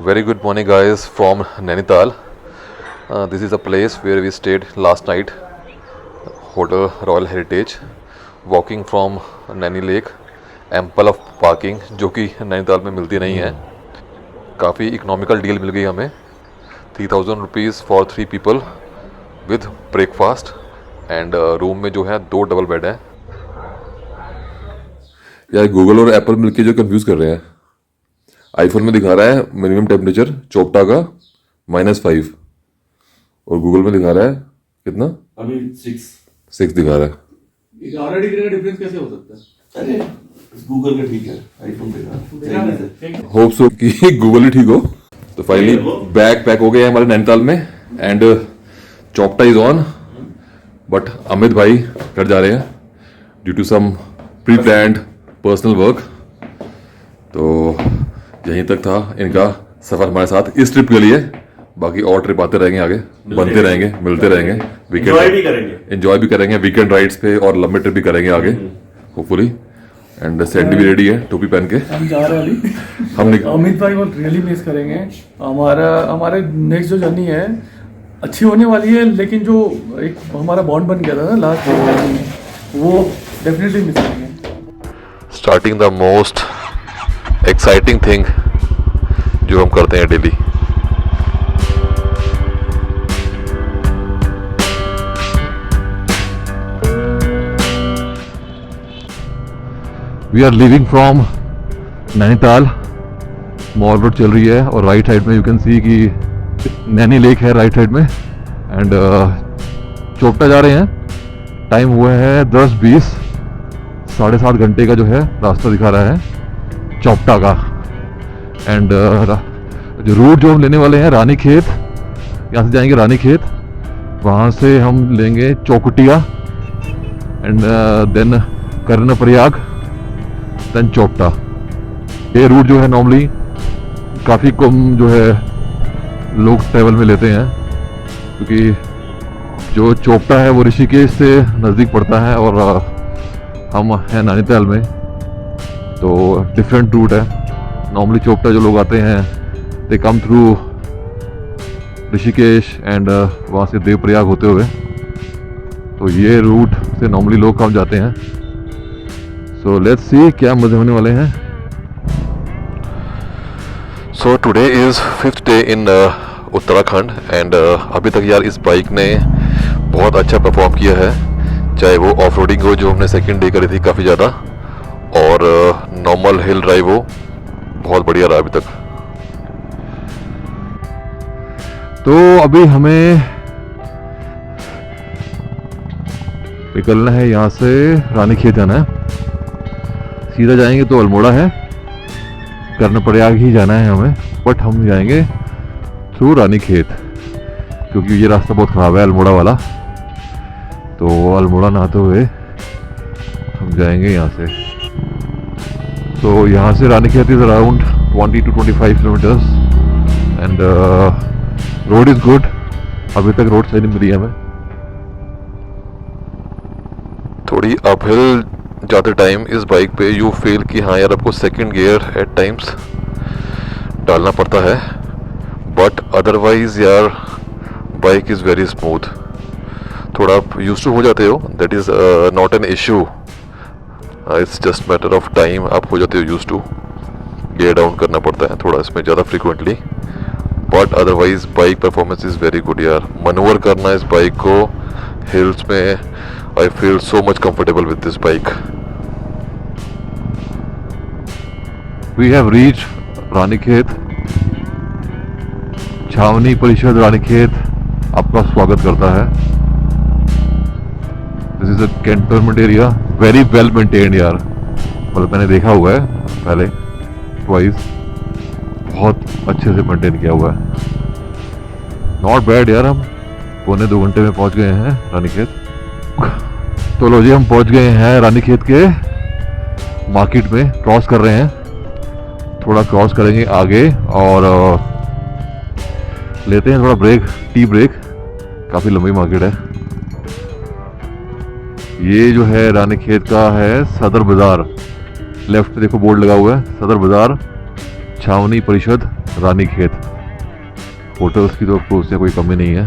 Very good morning, guys, from Nainital. This is a place where we stayed last night, Hotel Royal Heritage. Walking from Naini lake, ample of parking जो कि नैनीताल में मिलती नहीं है. काफ़ी economical deal मिल गई हमें. 3000 rupees for 3 people with breakfast and room में जो है 2 डबल बेड है. यार गूगल और एप्पल मिलके जो कंफ्यूज कर रहे हैं. आईफोन में दिखा रहा है मिनिमम टेम्परेचर चोपटा का -5 और गूगल में दिखा रहा है कितना अभी 6 दिखा रहा है. 11 डिग्री का डिफरेंस कैसे हो सकता है? अरे गूगल का ठीक है, आईफोन बेकार. होप सो कि गूगल ही ठीक हो. तो फाइनली बैग पैक हो गए हैं हमारे नैनीताल में and Chopta is on. But Amit भाई घर जा रहे हैं due to some pre planned personal work. तो यहीं तक था इनका सफर हमारे साथ इस ट्रिप के लिए. बाकी और ट्रिप आते रहेंगे आगे, बनते रहेंगे, मिलते रहेंगे. वीकेंड एंजॉय भी करेंगे वीकेंड राइड्स पे और लंबे ट्रिप भी करेंगे आगे होपफुली. एंड सैंडी भी रेडी है टोपी पहन के. हम जा रहे हैं अभी. अमित भाई को रियली मिस करेंगे. हमारे नेक्स्ट जो जर्नी है अच्छी होने वाली है, लेकिन जो एक हमारा बॉन्ड बन गया था ना लास्ट वो डेफिनेटली मिस करेंगे. Starting the most exciting thing जो हम करते हैं daily. We are living from Nainital. Mall road चल रही है और राइट साइड में यू कैन सी कि नैनी लेक है राइट साइड में. एंड चोपटा जा रहे हैं. टाइम हुआ है 10:20. 7.5 घंटे का जो है रास्ता दिखा रहा है चोपटा का. एंड जो रूट जो हम लेने वाले हैं रानी खेत, यहाँ से जाएंगे रानी खेत, वहाँ से हम लेंगे Chaukutia and then Karnaprayag then Chopta. ये रूट जो है नॉर्मली काफ़ी कम जो है लोग ट्रैवल में लेते हैं, क्योंकि जो चोपटा है वो ऋषिकेश से नज़दीक पड़ता है और हम हैं नैनीताल में, तो डिफरेंट रूट है. नॉर्मली चोपटा जो लोग आते हैं दे कम थ्रू ऋषिकेश एंड वहाँ से देवप्रयाग होते हुए. तो ये रूट से नॉर्मली लोग कम जाते हैं. सो लेट्स सी क्या मजे होने वाले हैं. So today is 5th day in Uttarakhand and अभी तक यार इस बाइक ने बहुत अच्छा परफॉर्म किया है. चाहे वो ऑफ रोडिंग हो जो हमने सेकेंड डे करी थी काफ़ी ज़्यादा, और नॉर्मल हिल ड्राइव हो, बहुत बढ़िया रहा अभी तक. तो अभी हमें निकलना है यहाँ से, रानी खेत जाना है. सीधा जाएंगे तो अल्मोड़ा है, कर्णप्रयाग ही जाना है हमें, बट हम जाएंगे थ्रू रानी खेत क्योंकि ये रास्ता बहुत ख़राब है अल्मोड़ा वाला. तो अल्मोड़ा नहाते हुए हम जाएंगे यहाँ से. तो यहाँ से रानी खेत is around 20 to 25 kilometres and road is good. अभी तक रोड सही नहीं मिली हमें. थोड़ी अपहिल जाते टाइम इस बाइक पे यू फील कि हाँ यार आपको सेकंड गियर एट टाइम्स डालना पड़ता है, बट अदरवाइज यार बाइक इज़ वेरी स्मूथ. थोड़ा आप यूज टू हो जाते हो, that is not an issue. It's just matter of time. आप हो जाते हो यूज टू. गियर डाउन करना पड़ता है थोड़ा इसमें ज़्यादा frequently, but otherwise bike performance is very good यार. मनोवर करना इस बाइक को हिल्स में, I feel so much comfortable with this bike. We have reach Ranikhet. छावनी परिषद रानीखेत आपका स्वागत करता है. This is a cantonment area, very well maintained यार. मतलब मैंने देखा हुआ है पहले ट्वाइस, बहुत अच्छे से मेंटेन किया हुआ है. नॉट बैड यार. हम 1.25 घंटे में पहुंच गए हैं रानीखेत. तो लो जी हम पहुंच गए हैं रानीखेत के मार्केट में. क्रॉस कर रहे हैं, थोड़ा क्रॉस करेंगे आगे और लेते हैं थोड़ा ब्रेक, टी ब्रेक. काफ़ी लंबी मार्केट है. ये जो है रानीखेत का है सदर बाज़ार. लेफ्ट पे देखो बोर्ड लगा हुआ है सदर बाज़ार छावनी परिषद रानीखेत। होटल्स की तो अफकोर्स कोई कमी नहीं है।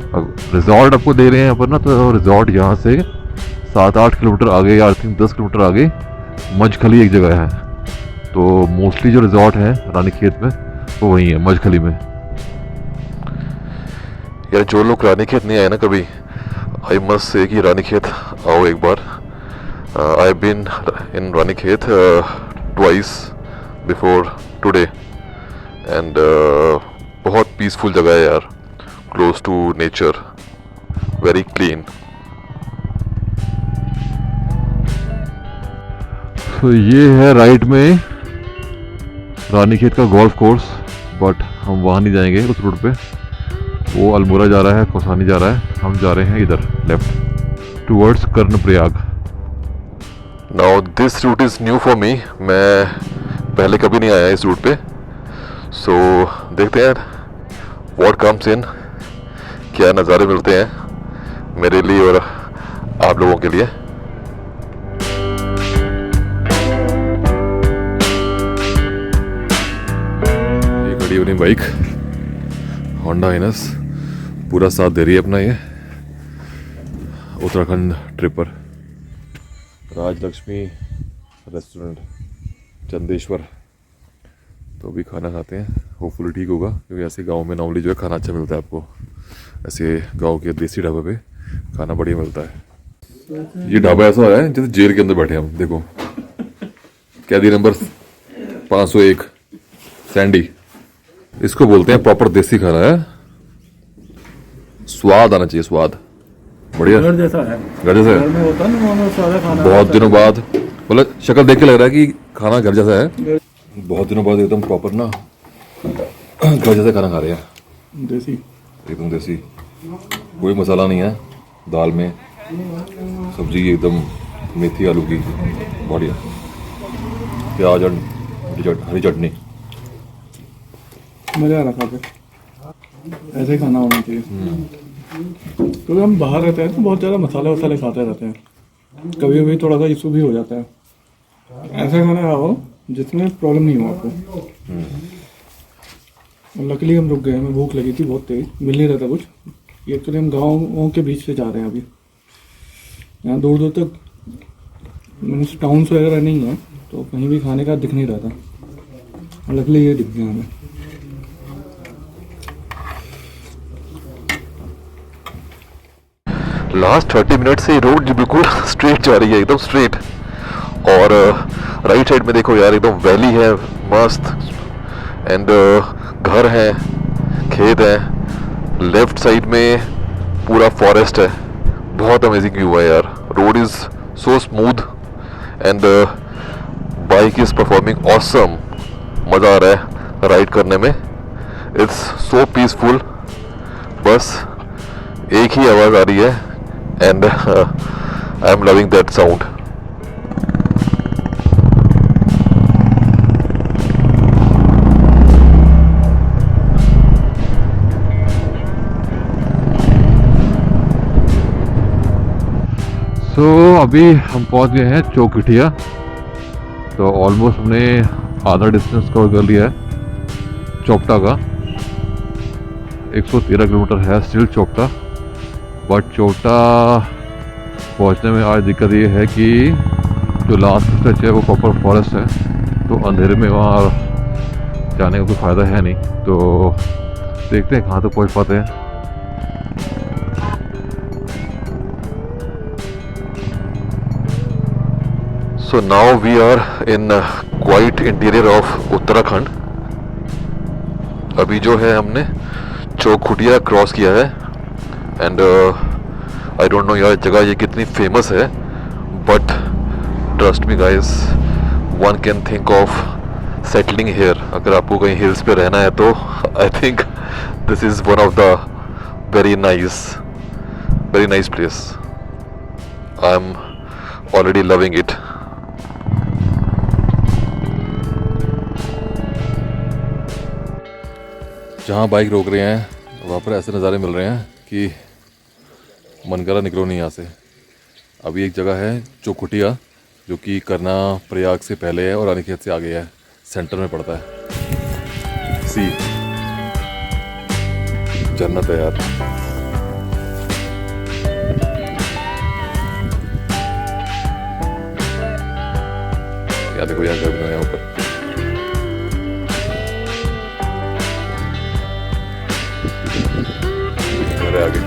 अब रिजॉर्ट आपको दे रहे हैं यहाँ पर ना, तो रिजॉर्ट यहाँ से 7-8 किलोमीटर आगे या आई थिंक 10 किलोमीटर आगे मजखली एक जगह है। तो मोस्टली जो रिजॉर्ट है रानीखेत में वो वहीं है, मजखली में। यार जो लोग रानीखेत नहीं आए ना कभी, आई मस्ट से कि रानीखेत आओ एक बार। I been in Ranikhet twice before today and बहुत पीसफुल जगह है यार, close to nature, very clean. तो ये है राइट में रानीखेत का गोल्फ कोर्स, बट हम वहाँ नहीं जाएंगे उस रूट पे। वो अल्मोड़ा जा रहा है, कौसानी जा रहा है, हम जा रहे हैं इधर left towards Karnaprayag. Now this route is new for me, मैं पहले कभी नहीं आया इस रूट पे। सो देखते हैं व्हाट कम्स इन, क्या नज़ारे मिलते हैं मेरे लिए और आप लोगों के लिए। ये खड़ी अपनी बाइक होंडा इनस, पूरा साथ दे रही है अपना ये उत्तराखंड ट्रिप पर। राजलक्ष्मी रेस्टोरेंट चंदेश्वर, तो अभी खाना खाते हैं, होपफुली ठीक होगा, क्योंकि ऐसे गांव में नॉर्मली जो है खाना अच्छा मिलता है आपको। ऐसे गांव के देसी ढाबे पे खाना बढ़िया मिलता है। ये ढाबा ऐसा है जैसे जेल के अंदर बैठे हम। देखो कैदी नंबर 501 सैंडी, इसको बोलते हैं प्रॉपर देसी खाना है। स्वाद आना चाहिए, स्वाद बढ़िया, घर जैसा है। घर जैसा घर है, में होता है ना नॉर्मल सादा खाना, बहुत दिनों बाद, मतलब शक्ल देख के लग रहा है कि खाना घर जैसा है। बहुत दिनों बाद एकदम प्रॉपर ना घर जैसा खाना खा रहे हैं, देसी, एकदम देसी। कोई मसाला नहीं है दाल में, सब्जी एकदम मेथी आलू की बढ़िया, प्याज और हरी चटनी। मजा आ रहा खा के, ऐसे ही खाना होना चाहिए। क्योंकि हम बाहर रहते हैं तो बहुत ज़्यादा मसाले वसाले खाते रहते हैं, कभी कभी थोड़ा सा इशू भी हो जाता है। ऐसा खाना खाओ जिसमें प्रॉब्लम नहीं हो आपको। लकीली हम रुक गए, हमें भूख लगी थी बहुत तेज, मिल नहीं रहा था कुछ। एक्चुअली हम गाँव के बीच से जा रहे हैं अभी, यहाँ दूर दूर तक मीन्स टाउन्स वगैरह नहीं है, तो कहीं भी खाने का दिख नहीं रहा था। लकीली ये दिख गया हमें। लास्ट 30 मिनट से रोड बिल्कुल स्ट्रेट जा रही है, एकदम स्ट्रेट। और राइट साइड में देखो यार, एकदम वैली है मस्त, एंड घर है, खेत है। लेफ्ट साइड में पूरा फॉरेस्ट है, बहुत अमेजिंग व्यू है यार। Road is so smooth and bike is performing awesome. मज़ा आ रहा है राइड करने में, इट्स सो पीसफुल। बस एक ही आवाज़ आ रही है and I am loving that sound. So अभी हम पहुंच गए हैं चौखुटिया, तो ऑलमोस्ट हमने आधा डिस्टेंस कवर कर लिया है चोपटा का। 113 किलोमीटर है स्टिल चोपटा, बट चोपटा पहुंचने में आज दिक्कत ये है कि जो लास्ट स्ट्रेच है वो प्रॉपर फॉरेस्ट है, तो अंधेरे में वहाँ जाने का कोई फ़ायदा है नहीं। तो देखते हैं कहाँ तक पहुँच पाते हैं। So now we are in quite interior of Uttarakhand. अभी जो है हमने चौखुटिया क्रॉस किया है, एंड आई डोंट नो यार जगह ये कितनी फेमस है, but trust me guys, one can think of settling here. अगर आपको कहीं हिल्स पे रहना है तो I think this is one of the very nice place. I am already loving it. जहाँ बाइक रोक रहे हैं वहाँ पर ऐसे नज़ारे मिल रहे हैं कि मन करा निकलो नहीं यहाँ से। अभी एक जगह है चौखुटिया, जो कि कर्णप्रयाग से पहले है और रानीखेत से आगे है, सेंटर में पड़ता है। सी जन्नत है यार। यार देखो यार घर बनाया ऊपर। घर है आगे।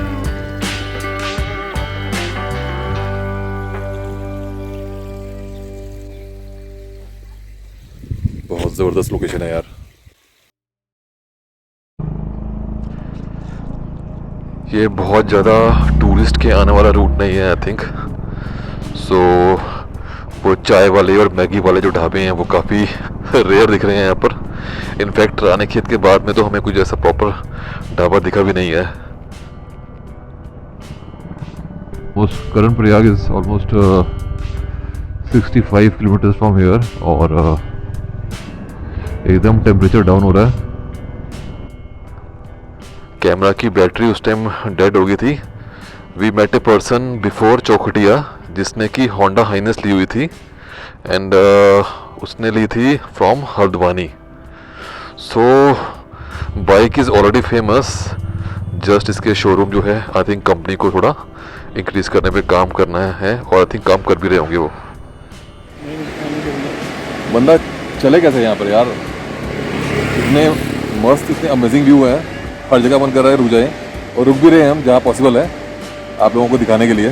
बहुत जबरदस्त लोकेशन है यार। ये बहुत ज़्यादा टूरिस्ट के आने वाला रूट नहीं है आई थिंक। सो वो चाय वाले और मैगी वाले जो ढाबे हैं वो काफ़ी रेयर दिख रहे हैं यहाँ पर। इनफैक्ट रानी खेत के बाद में तो हमें कुछ ऐसा प्रॉपर ढाबा दिखा भी नहीं है। Karnaprayag is almost 65 kilometre from here और एकदम टेम्परेचर डाउन हो रहा है। कैमरा की बैटरी उस टाइम डेड हो गई थी। We met a person before Chaukhatiya जिसने कि होंडा हाइनेस ली हुई थी एंड उसने ली थी from Haldwani. So bike is already famous. Just इसके शोरूम जो है आई थिंक कंपनी को थोड़ा इंक्रीज करने पे काम करना है और आई थिंक काम कर भी रहे होंगे वो। बंदा चले कैसे यहाँ पर यार? इतने मस्त इतने अमेजिंग व्यू है, हर जगह मन कर रहा है रुक जाए और रुक भी रहे हैं हम जहाँ पॉसिबल है आप लोगों को दिखाने के लिए।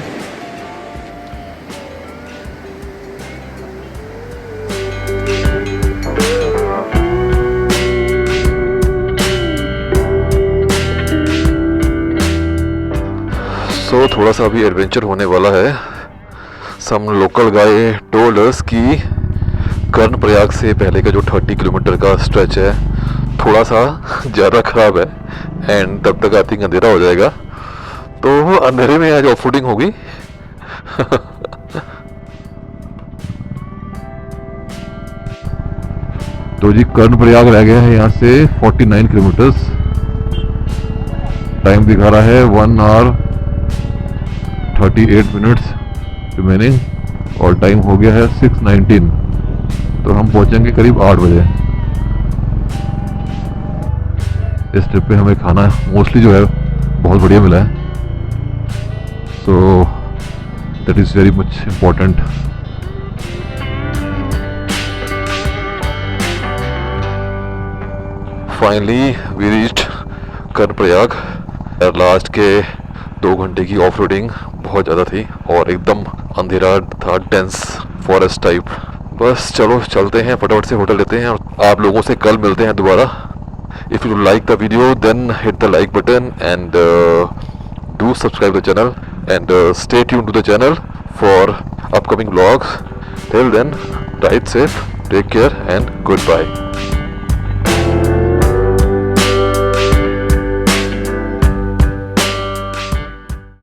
सो थोड़ा सा अभी एडवेंचर होने वाला है। सम लोकल गाय टोल्ड अस कि कर्णप्रयाग से पहले का जो 30 किलोमीटर का स्ट्रेच है थोड़ा सा ज़्यादा ख़राब है एंड तब तक आई थिंक अंधेरा हो जाएगा, तो अंधेरे में आज ऑफ रोडिंग होगी। तो जी कर्णप्रयाग रह गया है यहाँ से 49 किलोमीटर्स। टाइम दिखा रहा है 1 आवर 38 मिनट्स रिमेनिंग और टाइम हो गया है 6:19। तो हम पहुंचेंगे करीब 8 बजे। इस ट्रिप पे हमें खाना मोस्टली जो है बहुत बढ़िया मिला है, so that is very much important. Finally we reached Karnaprayag. Last के 2 घंटे की ऑफ रोडिंग बहुत ज़्यादा थी और एकदम अंधेरा था, डेंस फॉरेस्ट टाइप। बस चलो चलते हैं, फटाफट से होटल लेते हैं और आप लोगों से कल मिलते हैं दोबारा। If you like the video then hit the like button and do subscribe the channel and stay tuned to the channel for upcoming vlogs. Till then, ride safe, take care and goodbye.